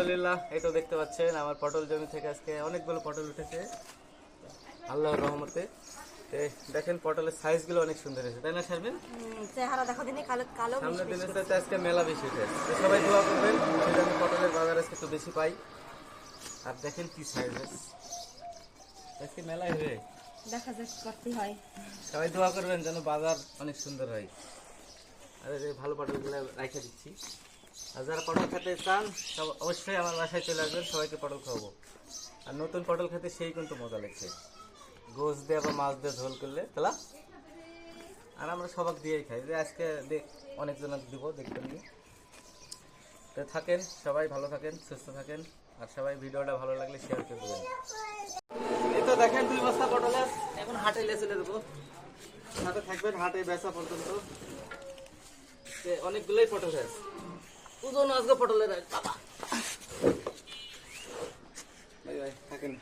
আলহামদুলিল্লাহ, এই তো দেখতে পাচ্ছেন আমার পটল জমি থেকে আজকে অনেকগুলো পটল উঠেছে আল্লাহর রহমতে। দেখেন পটলের সাইজগুলো অনেক সুন্দর হয়েছে, তাই না শারমিন? চেহারা দেখো দিনে কালো কালো সামনের মিশমিশ দিনের করছে। সাথে আজকে মেলা বেশি উঠেছে, তো সবাই দোয়া করবেন সেটা আমি পটলের বাজার আজকে একটু বেশি পাই। আর দেখেন কি সাইজ আজকে মেলায় হবে, দেখা যাক করতে হয়। সবাই দোয়া করবেন যেন বাজার অনেক সুন্দর হয়। আর এই যে ভালো পটলগুলো রেখে দিচ্ছি। আর যারা পটল খেতে চান সব অবশ্যই আমার বাসায় চলে আসবেন, সবাইকে পটল খাওয়াবো। আর নতুন পটল খেতে সেই কিন্তু মজা লাগছে, গোস দিয়ে বা মাছ দিয়ে ঝোল করলে তালা। আর আমরা সবাক দিয়েই খাই, যে আজকে অনেকজন দিব দেখতে নিয়ে। তো থাকেন সবাই, ভালো থাকেন, সুস্থ থাকেন। আর সবাই ভিডিওটা ভালো লাগলে শেয়ার করে দেবেন। এই তো দেখেন 2 বস্তা পটল এখন হাটে নিয়ে চলে দেবো, হাটে থাকবেন, হাটে বেচা পর্যন্ত। অনেকগুলোই পটল আছে, ওজন আজকে পটলের বাবা। বাই বাই, থাকেন।